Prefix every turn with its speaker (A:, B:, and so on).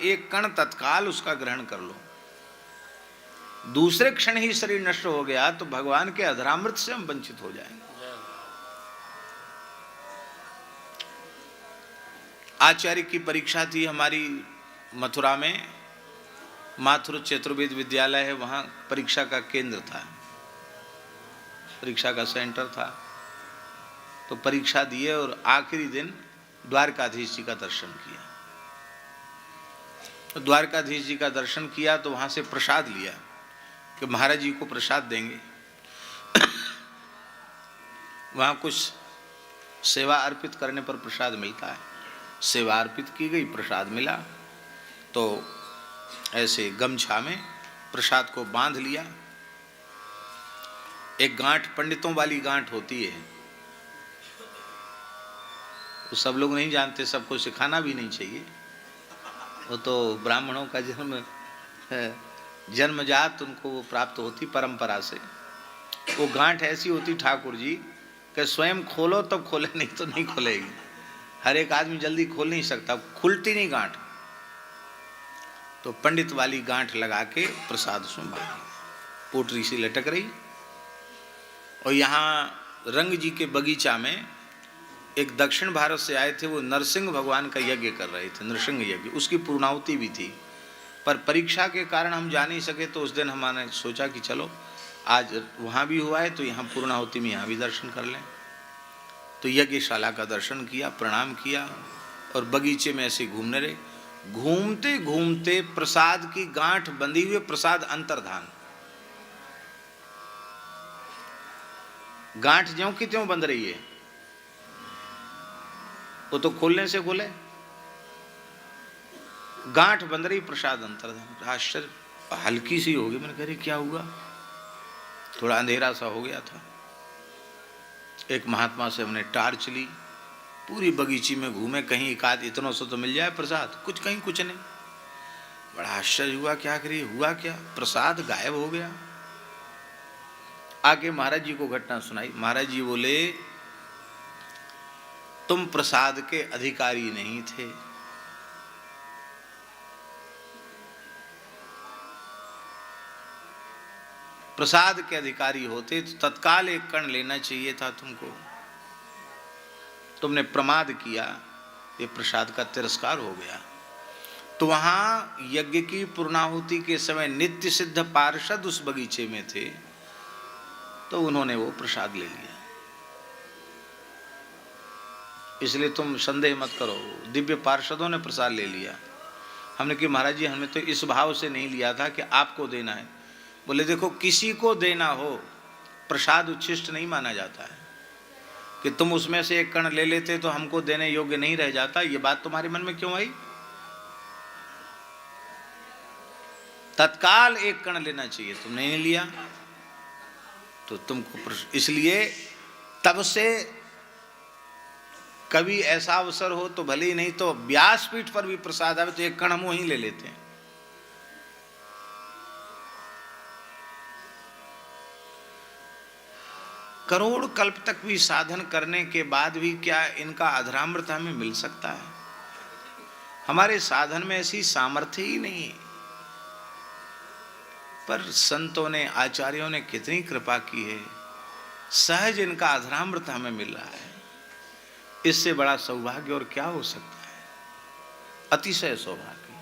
A: एक कण तत्काल उसका ग्रहण कर लो, दूसरे क्षण ही शरीर नष्ट हो गया तो भगवान के अधरामृत से हम वंचित हो जाएंगे। आचार्य की परीक्षा थी हमारी मथुरा में, माथुर चतुर्वेद विद्यालय है, वहां परीक्षा का केंद्र था, परीक्षा का सेंटर था। तो परीक्षा दिए और आखिरी दिन द्वारकाधीश जी का दर्शन किया। तो द्वारकाधीश जी का दर्शन किया तो वहां से प्रसाद लिया कि महाराज जी को प्रसाद देंगे। वहां कुछ सेवा अर्पित करने पर प्रसाद मिलता है, सेवा अर्पित की गई, प्रसाद मिला। तो ऐसे गमछा में प्रसाद को बांध लिया। एक गांठ पंडितों वाली गांठ होती है, तो सब लोग नहीं जानते, सबको सिखाना भी नहीं चाहिए, वो तो ब्राह्मणों का जन्मजात उनको वो प्राप्त होती परंपरा से। वो गांठ ऐसी होती ठाकुर जी कि स्वयं खोलो तब खोले, नहीं तो नहीं खोलेगी। हर एक आदमी जल्दी खोल नहीं सकता, खुलती नहीं गांठ। तो पंडित वाली गांठ लगा के प्रसाद उसमें बांधी, पोटरी सी लटक रही। और यहाँ रंग जी के बगीचा में एक दक्षिण भारत से आए थे, वो नरसिंह भगवान का यज्ञ कर रहे थे, नरसिंह यज्ञ, उसकी पूर्णाहुति भी थी। पर परीक्षा के कारण हम जा नहीं सके, तो उस दिन हमने सोचा कि चलो आज वहाँ भी हुआ है तो यहाँ पूर्णाहुति में यहाँ भी दर्शन कर लें। तो यज्ञशाला का दर्शन किया, प्रणाम किया और बगीचे में ऐसे घूमने रहे। घूमते घूमते प्रसाद की गांठ बंधी हुई, प्रसाद अंतर्धान, गांठ ज्यों की त्यों बंध रही है, वो तो खोलने से खोले, गांठ बंध रही, प्रसाद अंतर्धान। आश्चर्य, हल्की सी होगी। मैंने कहा क्या हुआ, थोड़ा अंधेरा सा हो गया था। एक महात्मा से हमने टार्च ली, पूरी बगीची में घूमे, कहीं एक आध इतनों से तो मिल जाए प्रसाद, कुछ कहीं कुछ नहीं। बड़ा आश्चर्य हुआ, क्या करिए, हुआ क्या, प्रसाद गायब हो गया। आके महाराज जी को घटना सुनाई। महाराज जी बोले तुम प्रसाद के अधिकारी नहीं थे, प्रसाद के अधिकारी होते तो तत्काल एक कण लेना चाहिए था तुमको, तुमने प्रमाद किया, ये प्रसाद का तिरस्कार हो गया। तो वहां यज्ञ की पूर्णाहुति के समय नित्य सिद्ध पार्षद उस बगीचे में थे, तो उन्होंने वो प्रसाद ले लिया। इसलिए तुम संदेह मत करो, दिव्य पार्षदों ने प्रसाद ले लिया। हमने कि महाराज जी हमने तो इस भाव से नहीं लिया था कि आपको देना है। बोले देखो, किसी को देना हो प्रसाद उच्छिष्ट नहीं माना जाता है, कि तुम उसमें से एक कण ले लेते तो हमको देने योग्य नहीं रह जाता। ये बात तुम्हारे मन में क्यों आई? तत्काल एक कण लेना चाहिए, तुमने नहीं लिया तो तुमको, इसलिए तब से कभी ऐसा अवसर हो तो भले ही, नहीं तो व्यासपीठ पर भी प्रसाद आवे तो एक कण हम वहीं ले लेते हैं। करोड़ कल्प तक भी साधन करने के बाद भी क्या इनका अधरामृत हमें मिल सकता है? हमारे साधन में ऐसी सामर्थ्य ही नहीं है। पर संतों ने, आचार्यों ने कितनी कृपा की है, सहज इनका अधरामृत हमें मिल रहा है। इससे बड़ा सौभाग्य और क्या हो सकता है? अतिशय सौभाग्य।